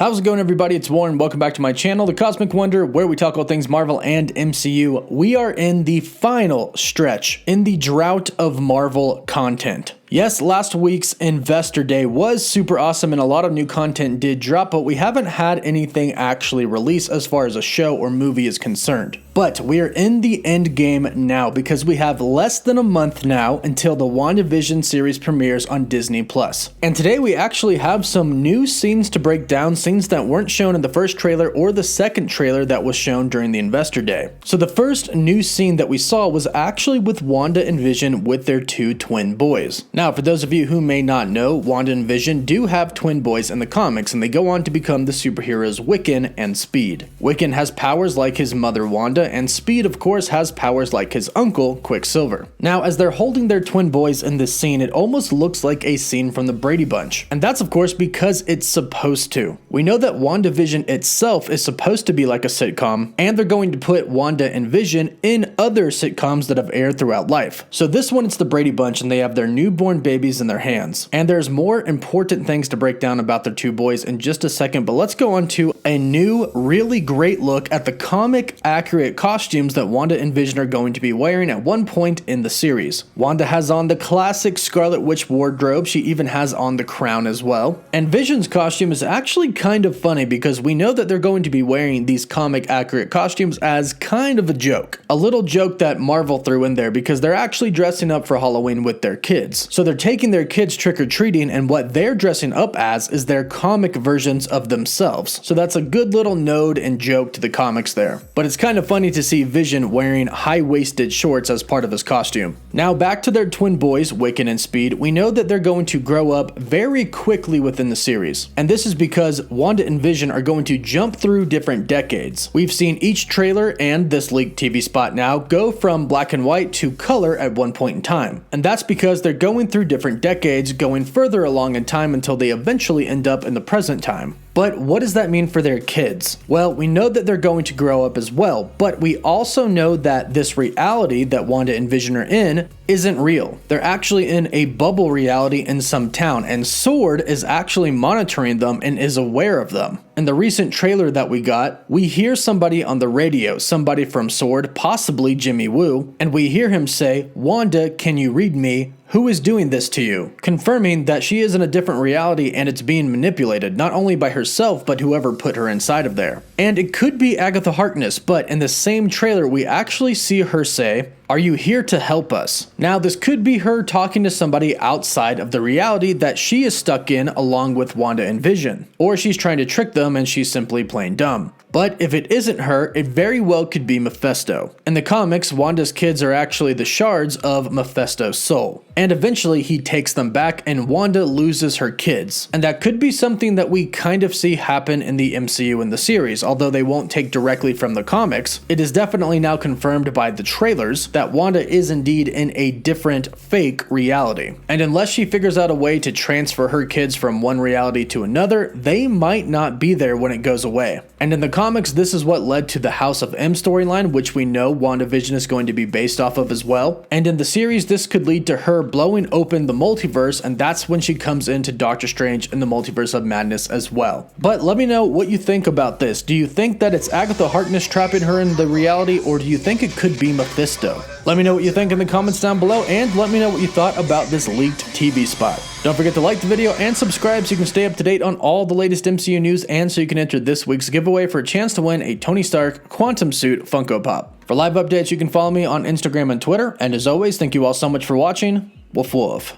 How's it going, everybody? It's Warren. Welcome back to my channel, The Cosmic Wonder, where we talk all things Marvel and MCU. We are in the final stretch in the drought of Marvel content. Yes, last week's Investor Day was super awesome and a lot of new content did drop, but we haven't had anything actually released as far as a show or movie is concerned. But we are in the end game now because we have less than a month now until the WANDAVISION series premieres on Disney+. And today we actually have some new scenes to break down, scenes that weren't shown in the first trailer or the second trailer that was shown during the Investor Day. So the first new scene that we saw was actually with Wanda and Vision with their two twin boys. Now, for those of you who may not know, Wanda and Vision do have twin boys in the comics, and they go on to become the superheroes Wiccan and Speed. Wiccan has powers like his mother Wanda, and Speed of course has powers like his uncle Quicksilver. Now, as they're holding their twin boys in this scene, it almost looks like a scene from the Brady Bunch. And that's of course because it's supposed to. We know that WandaVision itself is supposed to be like a sitcom, and they're going to put Wanda and Vision in other sitcoms that have aired throughout life. So this one, it's the Brady Bunch, and they have their newborn babies in their hands. And there's more important things to break down about their two boys in just a second, but let's go on to a new, really great look at the comic accurate costumes that Wanda and Vision are going to be wearing at one point in the series. Wanda has on the classic Scarlet Witch wardrobe. She even has on the crown as well. And Vision's costume is actually kind of funny because we know that they're going to be wearing these comic accurate costumes as kind of a joke. A little joke that Marvel threw in there because they're actually dressing up for Halloween with their kids. So they're taking their kids trick-or-treating, and what they're dressing up as is their comic versions of themselves. So that's a good little nod and joke to the comics there. But it's kind of funny to see Vision wearing high-waisted shorts as part of his costume. Now back to their twin boys, Wiccan and Speed. We know that they're going to grow up very quickly within the series. And this is because Wanda and Vision are going to jump through different decades. We've seen each trailer and this leaked TV spot now go from black and white to color at one point in time. And that's because they're going through different decades, going further along in time until they eventually end up in the present time. But what does that mean for their kids? Well, we know that they're going to grow up as well, but we also know that this reality that Wanda and Vision are in isn't real. They're actually in a bubble reality in some town, and SWORD is actually monitoring them and is aware of them. In the recent trailer that we got, we hear somebody on the radio, somebody from SWORD, possibly Jimmy Woo, and we hear him say, "Wanda, can you read me? Who is doing this to you?" Confirming that she is in a different reality and it's being manipulated, not only by herself, but whoever put her inside of there. And it could be Agatha Harkness, but in the same trailer, we actually see her say, "Are you here to help us?" Now, this could be her talking to somebody outside of the reality that she is stuck in along with Wanda and Vision. Or she's trying to trick them and she's simply plain dumb. But if it isn't her, it very well could be Mephisto. In the comics, Wanda's kids are actually the shards of Mephisto's soul. And eventually he takes them back and Wanda loses her kids. And that could be something that we kind of see happen in the MCU in the series, although they won't take directly from the comics. It is definitely now confirmed by the trailers that Wanda is indeed in a different fake reality. And unless she figures out a way to transfer her kids from one reality to another, they might not be there when it goes away. And in the comics, this is what led to the House of M storyline, which we know WandaVision is going to be based off of as well. And in the series, this could lead to her blowing open the multiverse, and that's when she comes into Doctor Strange in the Multiverse of Madness as well. But let me know what you think about this. Do you think that it's Agatha Harkness trapping her in the reality, or do you think it could be Mephisto? Let me know what you think in the comments down below, and let me know what you thought about this leaked TV spot. Don't forget to like the video and subscribe so you can stay up to date on all the latest MCU news, and so you can enter this week's giveaway for a chance to win a Tony Stark Quantum Suit Funko Pop. For live updates, you can follow me on Instagram and Twitter, and as always, thank you all so much for watching. Woof woof.